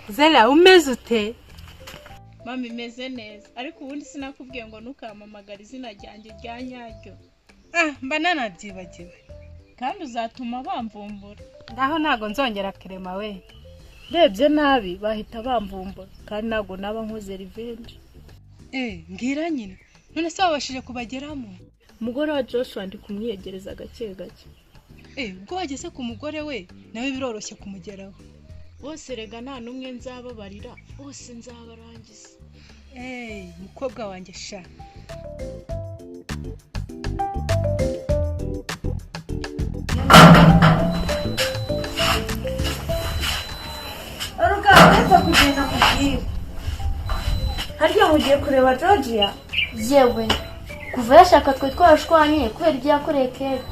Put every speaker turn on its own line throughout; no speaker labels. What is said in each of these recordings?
Zela umeze ute?
Mama imeze neza ariko ubundi sinakubwiye ngo nukamamagara izina ryanjye rya nyaryo.
Mba nanabyibagiwe.
Kandi uzatuma bamvumbura.
Ndaho ntago nzongera Kirema we. Rebye nabi bahita bamvumbura kandi nago naba nkoze revenge.
Ngira nyine. None se wabashije kubageramo?
Umugore wa Joshua ndi kumwiyegereza gake gake.
Ubwo wageze ku mugore we nawe biroroshye kumugeraho.
Bose rega nta numwe nzababarira, bose nzabarangiza.
Mukobwa wanjye sha.
Ariko kugenda kubwira. Harya mugiye kureba Georgia?
Yewe. Kuva yashaka twe twashwanye kubera ibyo yakoreye Kate.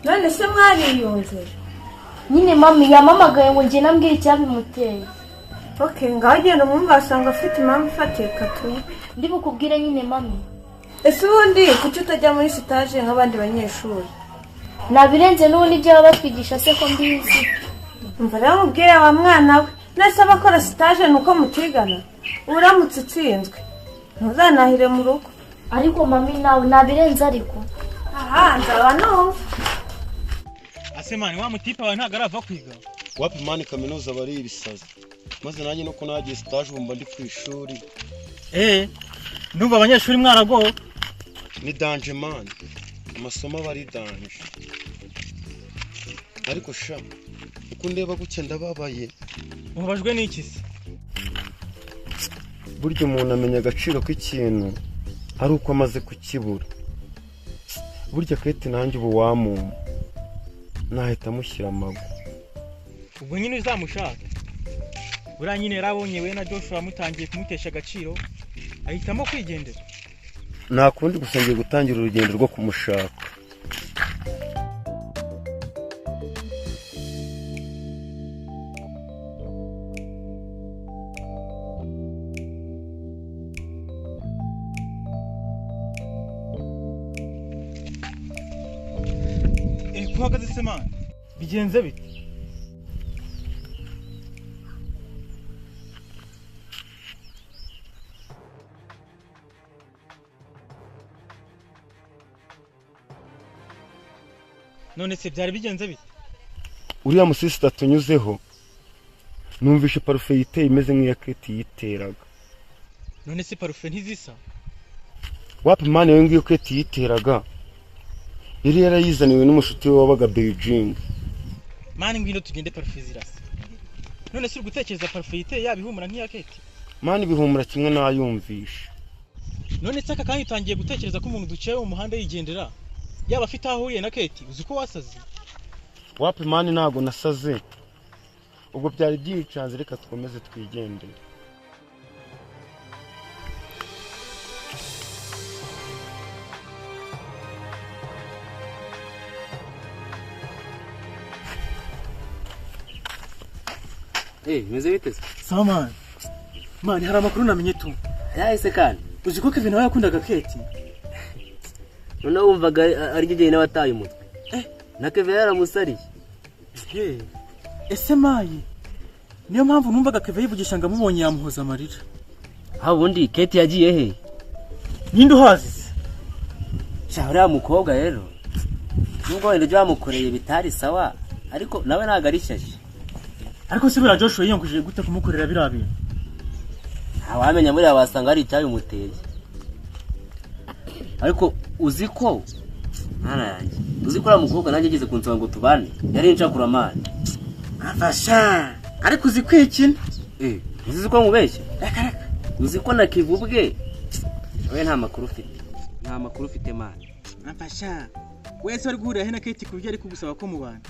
None se mwariyunze?
Nyine mami yamamagaye ngo ngiye nambwira icyabimuteye.
Ngaho genda umwumva asanga afite impamvu ifatika tu.
Ndi bukubwire nyine mami.
Ese ubundi kuki utajya muri stage nk'abandi banyeshuri?
Nabirenze n'ubundi ibyo batwigisha se ko mbizi.
Umva rero mubwire wa mwana we. Nese abakora stage nuko mutigana. Uramutse utsinzwe ntuzanahire mu rugo.
Ariko mami nawe nabirenze ariko.
Nzaba no.
Asemani wa mutipa wa ntago arava kwiga.
Wapi mani kaminuza bari ibisazi. Maze nanjye no kunagiye stage bumba ndi ku ishuri.
Ndumva abanyeshuri mwarago.
Ni danger man. Amasomo bari danger. Ariko sha uko ndeba guke ndababaye.
Ubabajwe n'iki se?
Buryo umuntu amenya agaciro k'ikintu ari uko amaze kukibura. Burya Kate nanjye ubu wamuma nahita mushyira amago.
Ubwo nyine uzamushaka. Bura nyine yarabonye we na Joshua mutangiye kumutesha agaciro ahitamo kwigendera.
Nta kundi gusa ngiye gutangira urugendo rwo kumushaka.
Kuhagaze Semana bigenze bite? None se byari bigenze bite?
Uriya musisi tunyuzeho numvishe parufe yiteye imeze nk'iya Kate yiteraga.
None se parufe ntizisa?
Wapi mani we ngiyo Kate yiteraga yari yarayizaniwe n'umushuti we wabaga Beijing.
Mani ngwino tugende parufe zirasa. None se uri gutekereza parufe yiteye yabihumura nk'iya Kate?
Mani bihumura kimwe n'ayumvisha.
None se aka kandi utangiye gutekereza ko umuntu duciye mu muhanda yigendera yaba afite aho ahuriye na Kate uzi ko wasaze?
Wapi mani ntago nasaze. Ubwo byari byicanze reka twomeze twigendere.
Meze bite?
Saman. Mani hari amakuru namenye tu.
Yahise kandi.
Uzi ko Kevin nawe yakundaga Kate?
None wumvaga ari gihe nawe ataye umutwe. Na Kevin yaramusariye.
Ese mayi. Niyo mpamvu numvaga Kevin yivugisha ngo amubonye yamuhoza amarira.
Ubundi Kate yagiye he?
Ninde uhazi?
Uriya mukobwa rero nubwo wenda ibyo bamukoreye bitari sawa ariko nawe ntago ari shyashya.
Ariko se buriya Joshua yiyonguje gute kumukorera birabi?
Wamenya muri abasanga ari icyabimuteye. Ariko uzi ko uriya mukobwa nanjye ageze kunsaba ngo tubane yari inshakura amani.
Afasha. Ariko uzi kwikina?
Uzi ko nkubeshye? Uzi ko nakivubwe we nta makuru ufite. Nta makuru ufite mani.
Afasha. Wese ari guhurira he na Kate kubyo ari kugusaba ko mubana?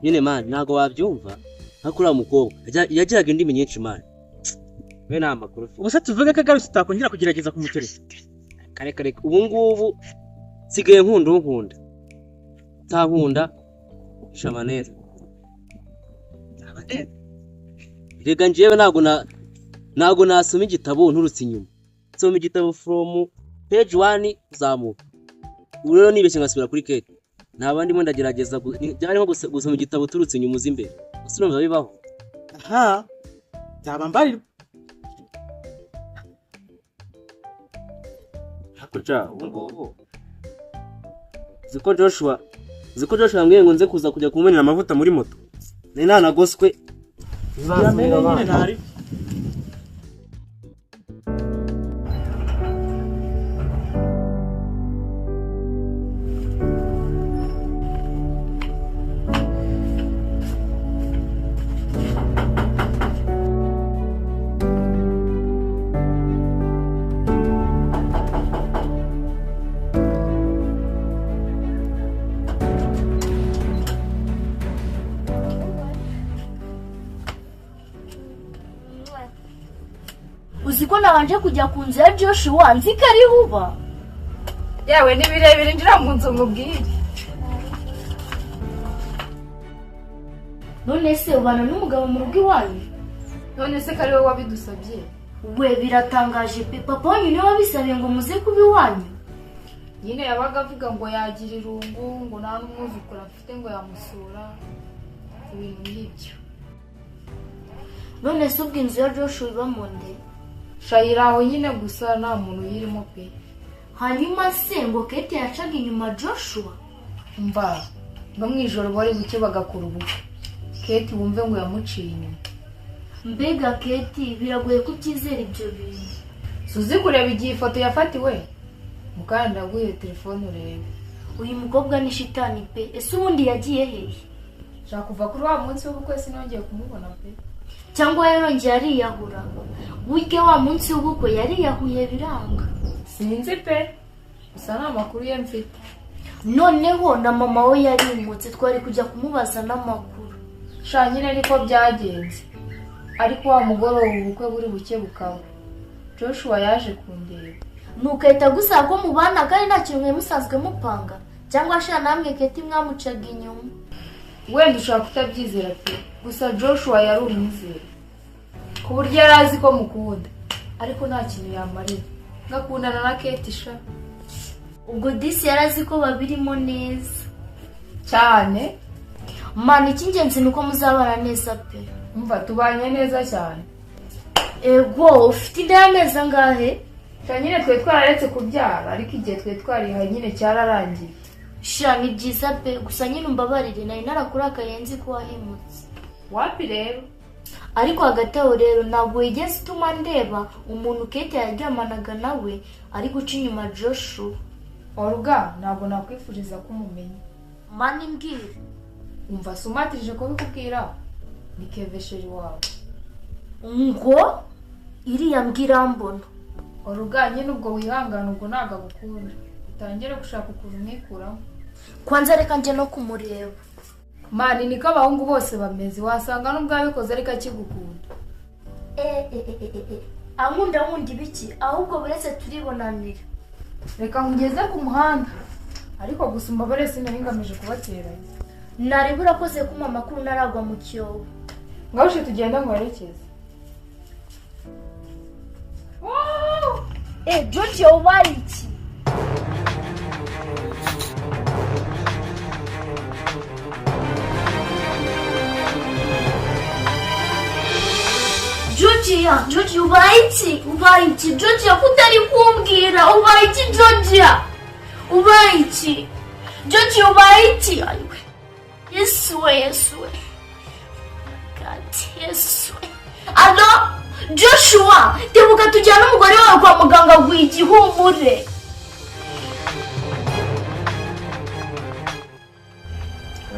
Nyine mani ntago wabyumva. Hakuri mukobwa yagiraga indimi nyinshi mani. We nta makuru ufite.
Ubuse tuvuge ko agarutse utakongera kugerageza kumuteresa.
Kare ubu ngubu sigaye nkunda. Ta nkunda shamaneza. Rega njewe ntago nasoma igitabo nturutse inyuma. Nsoma igitabo from page 1 zamuka. Ubu rero nibeshye ngasubira kuri Kate. Nta bandi mo ndagerageza byari nko gusoma igitabo turutse inyuma uzi imbere. Sinumva bibaho.
aha byaba mbarirwa
Hakuja ubwo. Ziko Joshua ambwiye ngo nze kuza kujya kumenera amavuta muri moto. Ni nanagoswe.
yamenye nyine ntari
Uzi ko nabanje kujya ku nzu ya Joshua nzi ko ari huba.
Yawe ni birebire injira mu nzu mubwire.
None se ubana n'umugabo mu rugo iwanyu?
None se kari wowe wabidusabye?
We biratangaje pe, papa wanyu niwe wabisabiye ngo muze kuba iwanyu.
Nyine yabaga avuga ngo yagira irungu ngo nta n'umwuzukuru afite ngo yamusura ibintu nk'ibyo.
None se ubwo inzu ya Joshua iba mu nde?
Shayira aho nyine gusa nta muntu uyirimo pe.
Hanyuma se ngo Kate yacaga inyuma Joshua?
Mva no mwijoro bari buke bagakora ubukwe. Kate wumve ngo yamuciye inyuma.
Mbega Kate biragoye kubyizera ibyo bintu.
Suzi kureba igihe ifoto yafatiwe. Mukanda ndaguye telefone urebe.
Uyu mukobwa ni shitani pe. Ese ubundi yagiye hehe?
Shaka kuva kuri wa munsi w'ubukwe sinongeye kumubona pe.
Cyangwa yarongeye ariyahura? Burya wa munsi w'ubukwe yariyahuye biranga.
Sinzi pe. Gusa nta makuru ye mfite.
Noneho na mama we yarimutse twari kujya kumubaza n'amakuru.
Sha nyine niko byagenze. Ariko wa mugoroba ubukwe buri buke bukaba. Joshua yaje kundeba.
Nukahita gusaba ko mubana kandi nta kintu mwe musanzwe mupanga. Cyangwa sha namwe Kate mwamucaga inyuma.
Wenda ushaka kutabyizera pe. Gusa Joshua yari umwizera. Ku buryo yari azi ko mukunda. Ariko nta kintu yamarira. Ngakundana na Kate sha.
Ubwo disi yarazi ko babirimo neza.
Cyane.
Mana icy'ingenzi nuko muzabana neza pe.
Umva tubanye neza cyane.
Ego ufite inda y'amezi angahe?
Nyine twe twararetse kubyara ariko igihe twe twarihaye nyine cyararangiye.
Sha ni byiza pe, gusa nyine umbabarire nari narakurakaye nzi ko wahemutse.
Wapi rero?
Ariko hagati aho rero ntabwo wigeze utuma ndeba umuntu Kate yaryamanaga nawe ari guca inyuma Joshua.
Oruga ntabwo nakwifuriza kumumenya.
Mani mbwira.
Umva sumatirije ko bikubwira. Ni Kevesheri wawe.
Ngo iriya mbwira mbona.
Oruga nyine ubwo wihangana ubwo ntago gukunda. Utangire gushaka ukuntu umwikuramo.
Kwanza reka nje no kumureba.
Mani niko abahungu bose bameze wasanga nubwo abikoze ariko akigukunda.
Ankunda wundi biki ahubwo buretse turibonanira.
Reka ngeze ku muhanda. Ariko gusa umbabare sinari ngamije kubateranya.
Nari burakoze kuma makuru naragwa mu cyobo.
Ngawushe tugenda ngwerekeze.
George ubaye iki? George ubaye iki? George kutari kumbwira ubaye iki George? Ubaye iki? George ubaye iki? Aywe. Yesu we. God, Yesu. Alo? Joshua, tebuka tujyana umugore wawe kwa muganga gw'igihumure.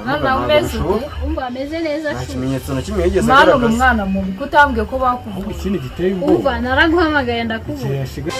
Mwana umeze
Umva ameze neza
nta
cyane.
kimenyetso na kimwe yigeze
Mwana umwana mubi kutambwiye ko bakuvuga.
ikindi giteye ubwoba
Umva naraguhamagaye ndakubura.
Yashiga